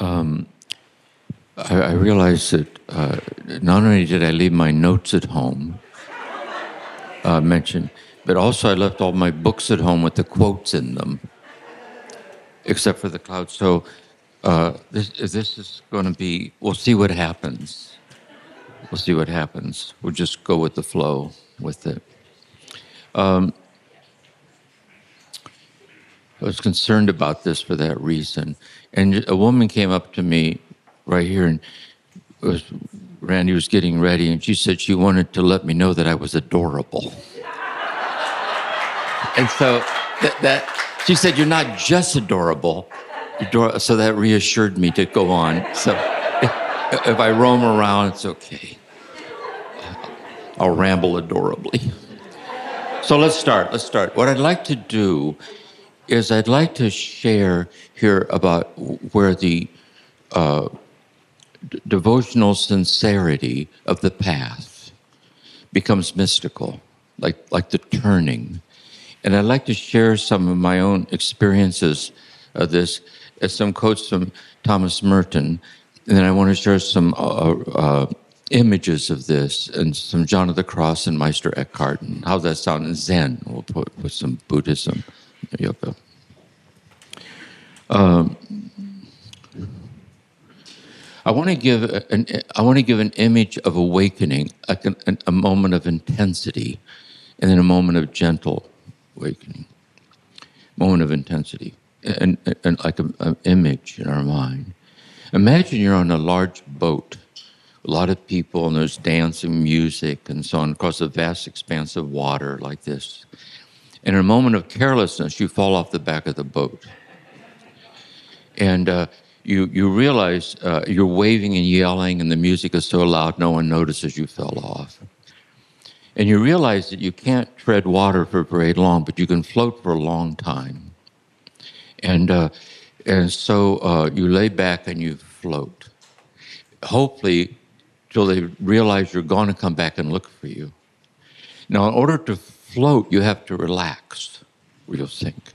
I realized that not only did I leave my notes at home, mentioned, but also I left all my books at home with the quotes in them, except for the cloud. So this is going to be, we'll see what happens. We'll see what happens. We'll just go with the flow with it. I was concerned about this for that reason. And a woman came up to me right here, and Randy was getting ready, and she said she wanted to let me know that I was adorable. And so she said, "You're not just adorable." So that reassured me to go on. So if I roam around, it's okay. I'll ramble adorably. So let's start. What I'd like to do is I'd like to share here about where the devotional sincerity of the path becomes mystical, like the turning. And I'd like to share some of my own experiences of this, as some quotes from Thomas Merton, and then I want to share some images of this, and some John of the Cross and Meister Eckhart, and how that sound in Zen. We'll put with some Buddhism, yoga. I want to give an image of awakening, like a moment of intensity, and then a moment of gentle awakening. Moment of intensity, and like an image in our mind. Imagine you're on a large boat, a lot of people, and there's dancing, music, and so on, across a vast expanse of water like this. And in a moment of carelessness, you fall off the back of the boat. And you realize you're waving and yelling, and the music is so loud no one notices you fell off. And you realize that you can't tread water for very long, but you can float for a long time. And so you lay back and you float, hopefully till they realize you're going to come back and look for you. Now, in order to float, you have to relax, or you'll sink.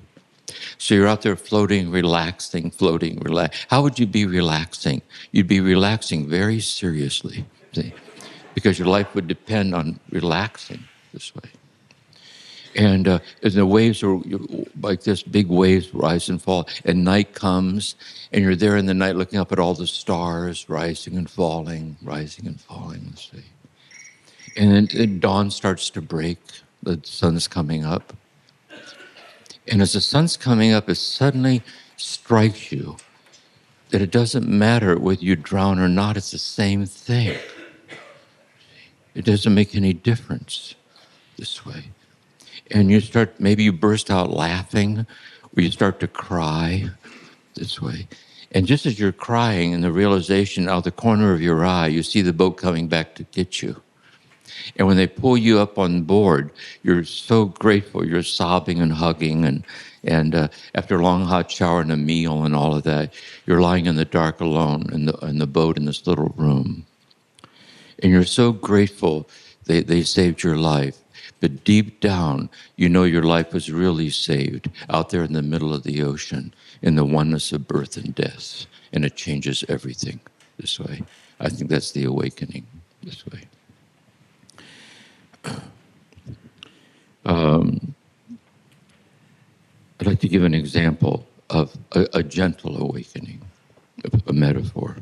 So you're out there floating, relaxing, floating, relax. How would you be relaxing? You'd be relaxing very seriously, see? Because your life would depend on relaxing this way. And as the waves are like this, big waves rise and fall, and night comes, and you're there in the night looking up at all the stars rising and falling, let's see. And then dawn starts to break, the sun's coming up. And as the sun's coming up, it suddenly strikes you that it doesn't matter whether you drown or not, it's the same thing. It doesn't make any difference this way. And you start, maybe you burst out laughing, or you start to cry this way. And just as you're crying, in the realization out the corner of your eye, you see the boat coming back to get you. And when they pull you up on board, you're so grateful. You're sobbing and hugging, and after a long hot shower and a meal and all of that, you're lying in the dark alone in the boat in this little room. And you're so grateful they saved your life. But deep down, you know your life was really saved out there in the middle of the ocean, in the oneness of birth and death. And it changes everything this way. I think that's the awakening this way. I'd like to give an example of a gentle awakening, a metaphor.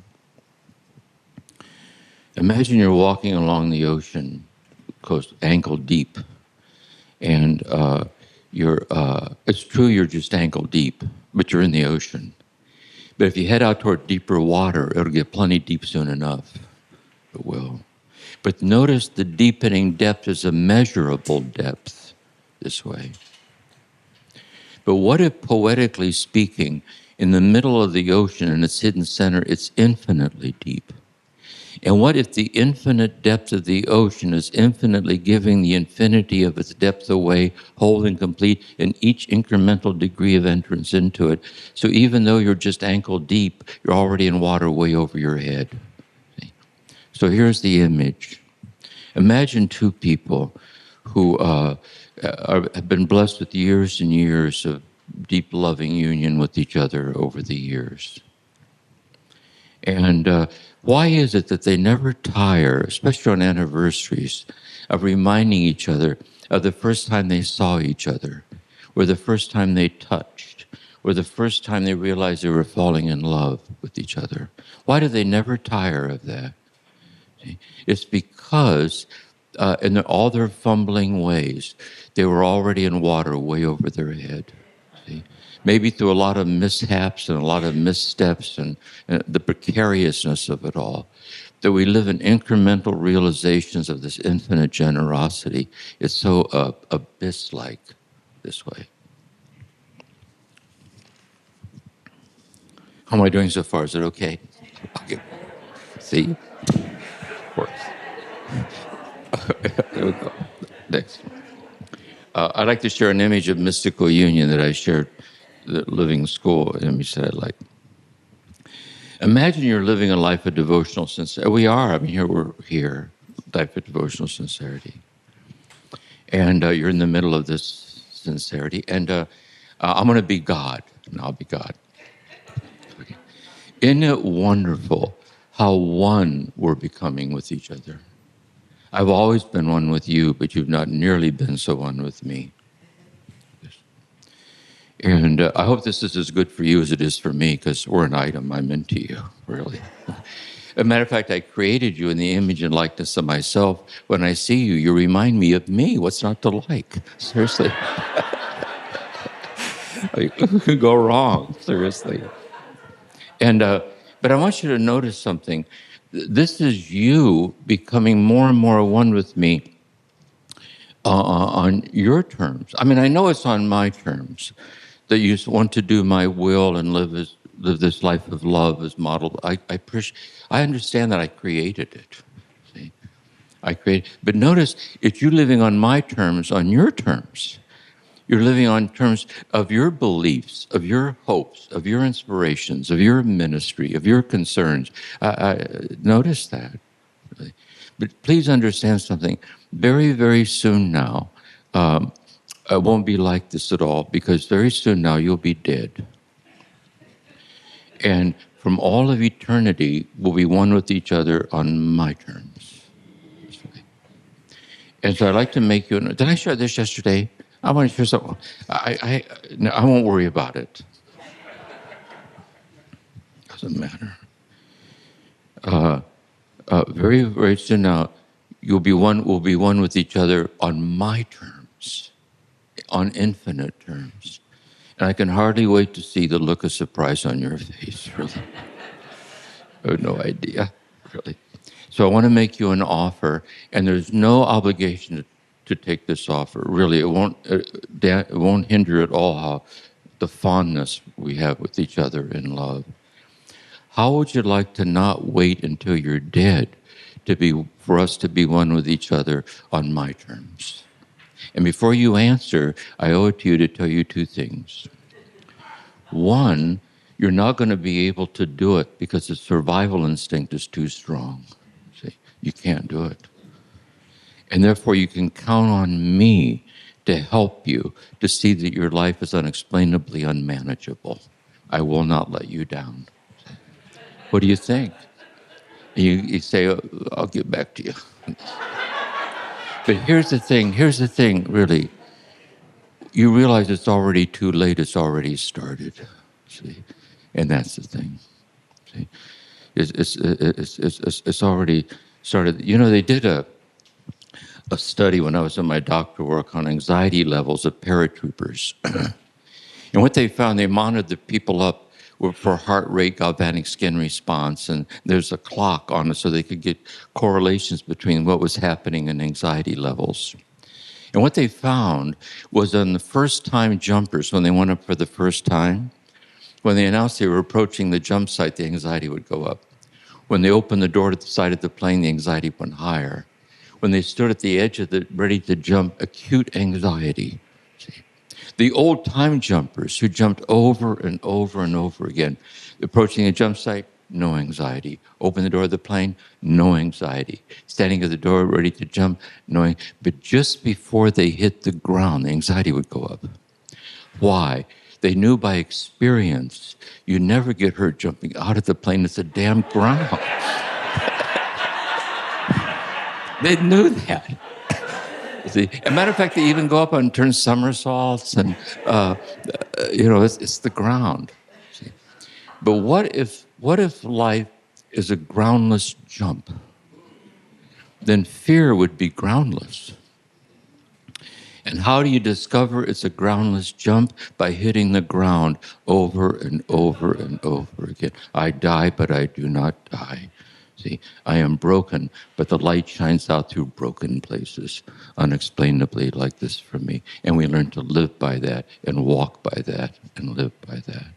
Imagine you're walking along the ocean, coast ankle deep, and it's true you're just ankle deep, but you're in the ocean. But if you head out toward deeper water, it'll get plenty deep soon enough. It will. But notice the deepening depth is a measurable depth this way. But what if, poetically speaking, in the middle of the ocean, in its hidden center, it's infinitely deep? And what if the infinite depth of the ocean is infinitely giving the infinity of its depth away, whole and complete, in each incremental degree of entrance into it? So even though you're just ankle deep, you're already in water way over your head. So here's the image. Imagine two people who have been blessed with years and years of deep loving union with each other over the years. And why is it that they never tire, especially on anniversaries, of reminding each other of the first time they saw each other, or the first time they touched, or the first time they realized they were falling in love with each other? Why do they never tire of that? See? It's because in all their fumbling ways, they were already in water way over their head. See? Maybe through a lot of mishaps and a lot of missteps and the precariousness of it all, that we live in incremental realizations of this infinite generosity. It's so abyss-like this way. How am I doing so far? Is it okay? Okay. See? Of course. There we go. Next. I'd like to share an image of mystical union that I shared the living school image that I like. Imagine you're living a life of devotional sincerity. We are. I mean, we're here, life of devotional sincerity. And you're in the middle of this sincerity. And I'm going to be God, and I'll be God. Okay. Isn't it wonderful how one we're becoming with each other? I've always been one with you, but you've not nearly been so one with me. And I hope this is as good for you as it is for me, because we're an item. I'm into you, really. As a matter of fact, I created you in the image and likeness of myself. When I see you, you remind me of me. What's not to like? Seriously. Who could go wrong? Seriously. And but I want you to notice something. This is you becoming more and more one with me on your terms. I mean, I know it's on my terms that you want to do my will and live this life of love as modeled. I understand that I created it. See, but notice it's you living on my terms, on your terms. You're living on terms of your beliefs, of your hopes, of your inspirations, of your ministry, of your concerns. Notice that. But please understand something. Very, very soon now, it won't be like this at all, because very soon now you'll be dead. And from all of eternity, we'll be one with each other on my terms. And so I'd like to make you, did I share this yesterday? I want to share something. I won't worry about it. Doesn't matter. Very, very soon now, we'll be one with each other on my terms, on infinite terms. And I can hardly wait to see the look of surprise on your face, really. I have no idea, really. So I want to make you an offer, and there's no obligation to take this offer. Really, it won't hinder at all how the fondness we have with each other in love. How would you like to not wait until you're dead for us to be one with each other on my terms? And before you answer, I owe it to you to tell you two things. One, you're not going to be able to do it because the survival instinct is too strong. See, you can't do it. And therefore, you can count on me to help you to see that your life is unexplainably unmanageable. I will not let you down. What do you think? You say, oh, I'll get back to you. But here's the thing, really. You realize it's already too late, it's already started. See? And that's the thing. See? It's already started. You know, they did a study when I was in my doctoral work on anxiety levels of paratroopers. And what they found, they monitored the people up for heart rate, galvanic skin response, and there's a clock on it so they could get correlations between what was happening and anxiety levels. And what they found was on the first-time jumpers, when they went up for the first time, when they announced they were approaching the jump site, the anxiety would go up. When they opened the door to the side of the plane, the anxiety went higher. When they stood at the edge of ready to jump, acute anxiety. See? The old-time jumpers who jumped over and over and over again, approaching a jump site, no anxiety. Open the door of the plane, no anxiety. Standing at the door, ready to jump, no. But just before they hit the ground, the anxiety would go up. Why? They knew by experience you never get hurt jumping out of the plane. It's a damn ground. They knew that. See, as a matter of fact, they even go up and turn somersaults, and it's the ground. See? But what if life is a groundless jump? Then fear would be groundless. And how do you discover it's a groundless jump? By hitting the ground over and over and over again. I die, but I do not die. See, I am broken, but the light shines out through broken places, unexplainably like this for me. And we learn to live by that and walk by that and live by that.